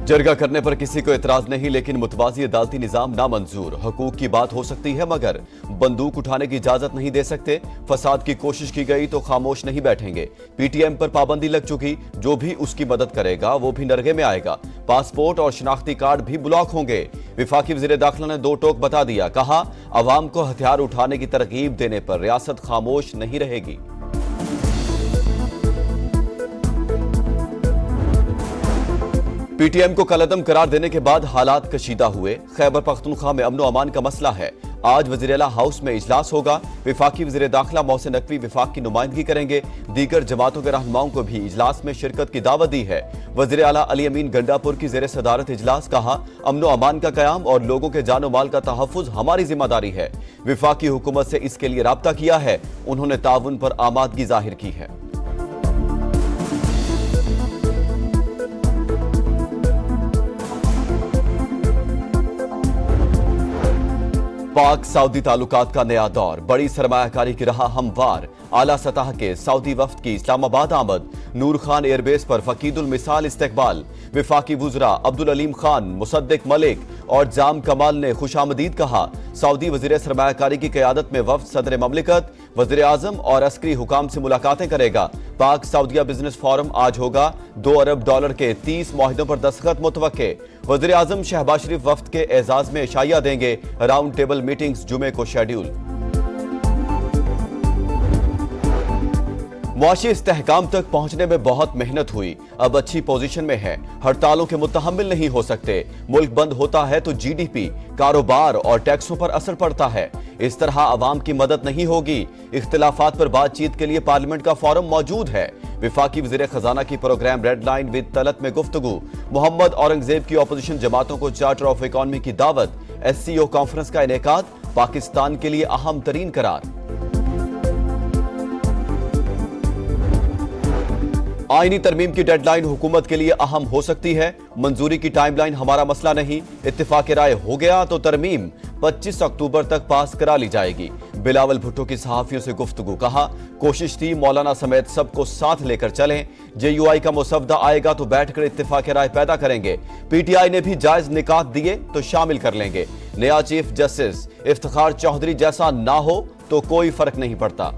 जरगा करने पर किसी को एतराज नहीं, लेकिन मुतवाज़ी अदालती निजाम नामंजूर। हुकूक की बात हो सकती है मगर बंदूक उठाने की इजाजत नहीं दे सकते। फसाद की कोशिश की गई तो खामोश नहीं बैठेंगे। पीटीएम पर पाबंदी लग चुकी, जो भी उसकी मदद करेगा वो भी नरगे में आएगा। पासपोर्ट और शनाख्ती कार्ड भी ब्लॉक होंगे। विफाकी वज़ीर दाखिला ने दो टोक बता दिया, कहा अवाम को हथियार उठाने की तरगीब देने पर रियासत खामोश नहीं रहेगी। पीटीएम को कलअदम करार देने के बाद हालात कशीदा हुए। खैबर पख्तूनख्वा में अमन व अमान का मसला है। आज वज़ीर आला हाउस में इजलास होगा। विफाकी वज़ीर दाखिला मोहसिन नकवी विफाक की नुमाइंदगी करेंगे। दीगर जमातों के रहनुमाओं को भी इजलास में शिरकत की दावत दी है। वज़ीर आला अली अमीन गंडापुर की ज़ेर सदारत इजलास, कहा अमन व अमान का क़याम और लोगों के जानो माल का तहफ़्फ़ुज़ हमारी जिम्मेदारी है। विफाकी हुकूमत से इसके लिए राब्ता किया है। उन्होंने ताउन पर आमादगी जाहिर की है। पाक सऊदी ताल्लुकात का नया दौर, बड़ी सरमायाकारी की रहा हमवार। आला सतह के सऊदी वफ्द की इस्लामाबाद आमद। नूर खान एयरबेस पर फकीदुल मिसाल इस्तकबाल। विफाकी वुज़रा अब्दुल अलीम खान, मुसद्दिक मलिक और जाम कमाल ने खुशामदीद कहा। सऊदी वज़ीर सरमायाकारी की क़यादत में वफ्द सदर ममलिकत, वज़ीर आज़म और अस्करी हुकाम से मुलाकातें करेगा। पाक सऊदिया बिजनेस फोरम आज होगा। $2 अरब के 30 मुआहिदों पर दस्तखत मुतवक्के। वज़ीर आज़म शहबाज शरीफ वफ्द के एजाज में इशाइया देंगे। राउंड टेबल मीटिंग्स जुमे को शेड्यूल। मुआशी इस्तेहकाम तक पहुंचने में बहुत मेहनत हुई, अब अच्छी पोजीशन में है। हड़तालों के मुतहम्मिल नहीं हो सकते। मुल्क बंद होता है तो जीडीपी, कारोबार और टैक्सों पर असर पड़ता है। इस तरह अवाम की मदद नहीं होगी। इख्तिलाफात पर बातचीत के लिए पार्लियामेंट का फोरम मौजूद है। विफाकी वज़ीर खजाना की program red line with Talat में गुफ्तगू। मोहम्मद औरंगजेब की अपोजिशन जमातों को चार्टर ऑफ इकॉनमी की दावत। SCO कॉन्फ्रेंस का इनेकाद, पाकिस्तान के लिए अहम तरीन करार। आईनी तरमीम की डेडलाइन हुकूमत के लिए अहम हो सकती है। मंजूरी की टाइमलाइन हमारा मसला नहीं। इत्तिफाक राय हो गया तो तरमीम 25 अक्टूबर तक पास करा ली जाएगी। बिलावल भुट्टो की सहाफियों से गुफ्तगू, कहा कोशिश थी मौलाना समेत सबको साथ लेकर चलें। JUI का मुसवदा आएगा तो बैठकर इत्तिफाक राय पैदा करेंगे। PTI ने भी जायज निकात दिए तो शामिल कर लेंगे। नया चीफ जस्टिस इफ्तिखार चौधरी जैसा ना हो तो कोई फर्क नहीं पड़ता।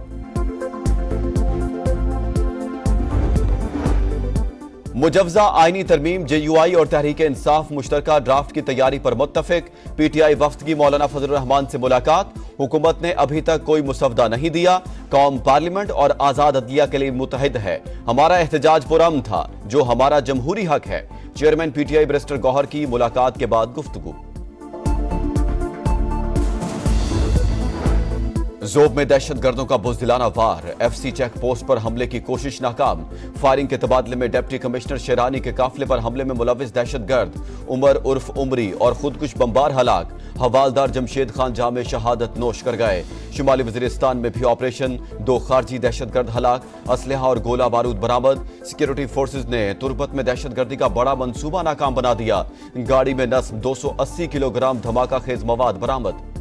मुजवजा आईनी तरमीम JUI और तहरीक इंसाफ मुश्तरका ड्राफ्ट की तैयारी पर मुत्तफिक। PTI वफ्द की मौलाना फजल रहमान से मुलाकात। हुकूमत ने अभी तक कोई मुसवदा नहीं दिया। कौम पार्लियामेंट और आजाद अदलिया के लिए मुतहद है। हमारा एहतजाज पुरअमन था, जो हमारा जमहूरी हक है। चेयरमैन PTI बैरिस्टर गौहर की मुलाकात के बाद गुफ्तगू। ज़ोब में दहशतगर्दों का बुज़दिलाना वार। FC चेक पोस्ट पर हमले की कोशिश नाकाम। फायरिंग के तबादले में डिप्टी कमिश्नर शेरानी के काफिले पर हमले में मुलविस दहशतगर्द उमर उर्फ उमरी और खुदकुश बमबार हलाक। हवालदार जमशेद खान जामे शहादत नोश कर गए। शुमाली वज़ीरिस्तान में भी ऑपरेशन, 2 खारजी दहशतगर्द हलाक। असलहा और गोला बारूद बरामद। सिक्योरिटी फोर्सेज ने तुर्बत में दहशतगर्दी का बड़ा मंसूबा नाकाम बना दिया। गाड़ी में नस्ब 280 किलोग्राम धमाका खेज मवाद बरामद।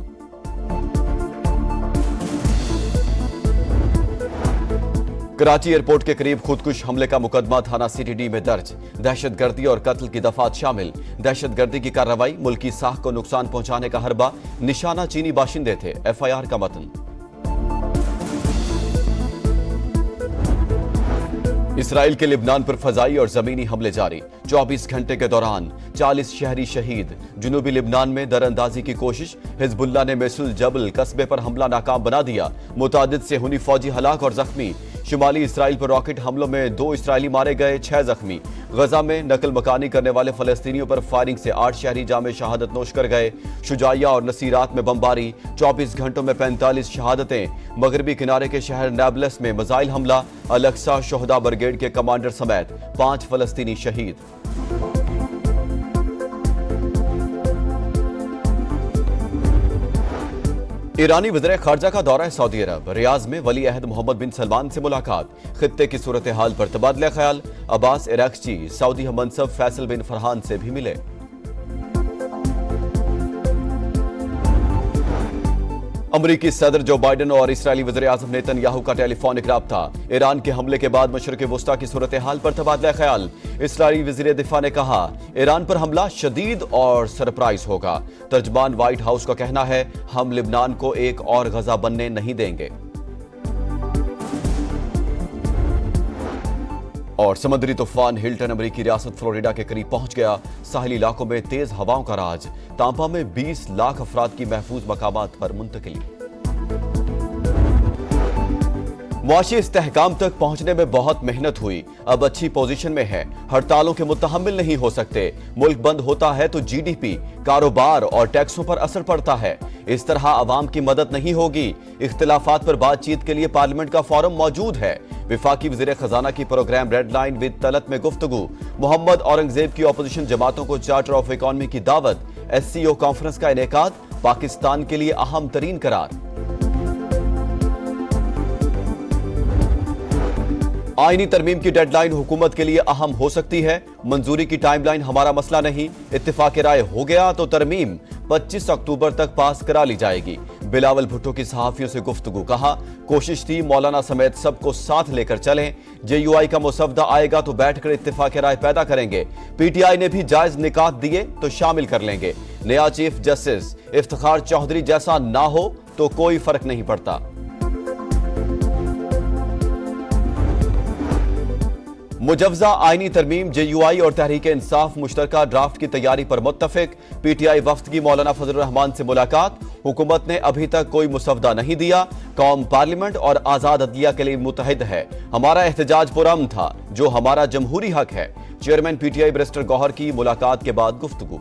कराची एयरपोर्ट के करीब खुदकुश हमले का मुकदमा थाना CTD में दर्ज। दहशतगर्दी और कत्ल की दफात शामिल। दहशतगर्दी की कार्रवाई, मुल्की साख को नुकसान पहुंचाने का हरबा। निशाना चीनी बाशिंदे थे। FIR का मतन। इसराइल के लिबनान पर फजाई और जमीनी हमले जारी। 24 घंटे के दौरान 40 शहरी शहीद। जुनूबी लिबनान में दरअंदाजी की कोशिश। हिजबुल्लाह ने मेसुल जबल कस्बे पर हमला नाकाम बना दिया। मुतादिद से हुनी फौजी हलाक और जख्मी। शुमाली इसराइल पर रॉकेट हमलों में 2 इसराइली मारे गए, 6 जख्मी। गजा में नकल मकानी करने वाले फलस्तीनियों पर फायरिंग से 8 शहरी जामे शहादत नोश कर गए। शुजाइया और नसीरात में बमबारी। 24 घंटों में 45 शहादतें। मगरबी किनारे के शहर नाबलस में मिसाइल हमला। अलक्सा शोहदा ब्रिगेड के कमांडर समेत 5 फलस्तीनी शहीद। ईरानी वज़ीर खारजा का दौरा है सऊदी अरब। रियाज में वली अहद मोहम्मद बिन सलमान से मुलाकात। खित्ते की सूरत हाल पर तबादला ख्याल। अब्बास इराक़ची सऊदी हममनसब फैसल बिन फरहान से भी मिले। अमरीकी सदर जो बाइडेन और इस्राएली वज़ीर-ए-आज़म नेतन्याहू का टेलीफोनिक राब्ता। ईरान के हमले के बाद मशरिक़ वुस्ता की सूरत हाल पर तबादला ख्याल। इस्राएली वज़ीर दिफा ने कहा, ईरान पर हमला शदीद और सरप्राइज होगा। तर्जमान व्हाइट हाउस का कहना है, हम लिबनान को एक और गजा बनने नहीं देंगे। और समुद्री तूफान हिल्टन अमरीकी रियासत फ्लोरिडा के करीब पहुंच गया। साहिली इलाकों में तेज हवाओं का राज। तांपा में 20 लाख अफराद की महफूज मकामात पर मुंतकिली। मुआशी इस्तेहकाम तक पहुंचने में बहुत मेहनत हुई, अब अच्छी पोजीशन में है। हड़तालों के मुतहम्मिल नहीं हो सकते। मुल्क बंद होता है तो जीडीपी, कारोबार और टैक्सों पर असर पड़ता है। इस तरह आवाम की मदद नहीं होगी। इख्तिलाफात पर बातचीत के लिए पार्लियामेंट का फोरम मौजूद है। विफाकी वज़ीर खजाना की program red line with Talat में गुफ्तगू। मोहम्मद औरंगजेब की ऑपोजिशन जमातों को चार्टर ऑफ इकोनॉमी की दावत। SCO कॉन्फ्रेंस का इनेकाद पाकिस्तान के लिए अहम तरीन करार। आईनी तरमीम की डेडलाइन हुकूमत के लिए अहम हो सकती है। मंजूरी की टाइमलाइन हमारा मसला नहीं। इत्तिफाक राय हो गया तो तरमीम 25 अक्टूबर तक पास करा ली जाएगी। बिलावल भुट्टो की सहाफियों से गुफ्तगू। कहा, कोशिश थी मौलाना समेत सबको साथ लेकर चलें। JUI का मुसवदा आएगा तो बैठकर इत्तिफाक राय पैदा करेंगे। PTI ने भी जायज निकात दिए तो शामिल कर लेंगे। नया चीफ जस्टिस इफ्तिखार चौधरी जैसा ना हो तो कोई फर्क नहीं पड़ता। मुजवजा आईनी तरमीम JUI और तहरीक इंसाफ मुश्तरका ड्राफ्ट की तैयारी पर मुत्तफिक। PTI वफ्द की मौलाना फजल रहमान से मुलाकात। हुकूमत ने अभी तक कोई मुसवदा नहीं दिया। कौम पार्लियामेंट और आजाद अदलिया के लिए मुतहिद है। हमारा एहतजाज पुरअमन था, जो हमारा जमहूरी हक है। चेयरमैन PTI बैरिस्टर गौहर की मुलाकात के बाद गुफ्तगू।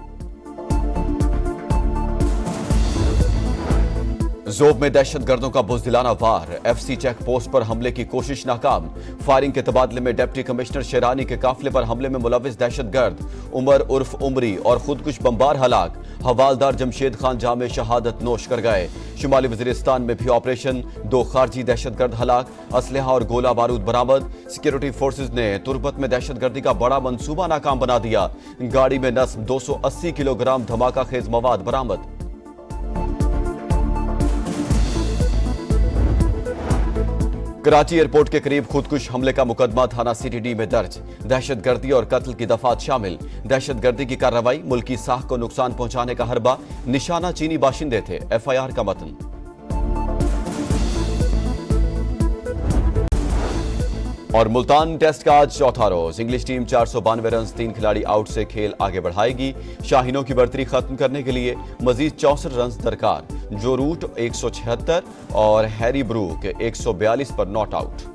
ज़ोब में दहशतगर्दों का बुज़दिलाना वार। FC चेक पोस्ट पर हमले की कोशिश नाकाम। फायरिंग के तबादले में डिप्टी कमिश्नर शेरानी के काफिले पर हमले में मुलविस दहशतगर्द उमर उर्फ उमरी और खुदकुश बमबार हलाक। हवालदार जमशेद खान जामे शहादत नोश कर गए। शुमाली वज़ीरिस्तान में भी ऑपरेशन। 2 खारजी दहशतगर्द हलाक। असलहा और गोला बारूद बरामद। सिक्योरिटी फोर्सेज ने तुर्बत में दहशतगर्दी का बड़ा मंसूबा नाकाम बना दिया। गाड़ी में नस्ब 280 किलोग्राम धमाका खेज मवाद बरामद। कराची एयरपोर्ट के करीब खुदकुश हमले का मुकदमा थाना CTD में दर्ज। दहशतगर्दी और कत्ल की दफात शामिल। दहशतगर्दी की कार्रवाई, मुल्की साख को नुकसान पहुंचाने का हरबा। निशाना चीनी बाशिंदे थे। FIR का मतन। और मुल्तान टेस्ट का आज चौथा रोज। इंग्लिश टीम 492 रन, 3 खिलाड़ी आउट से खेल आगे बढ़ाएगी। शाहीनों की बढ़तरी खत्म करने के लिए मजीद 64 रन दरकार। जो रूट 176 और हैरी ब्रूक 142 पर नॉट आउट।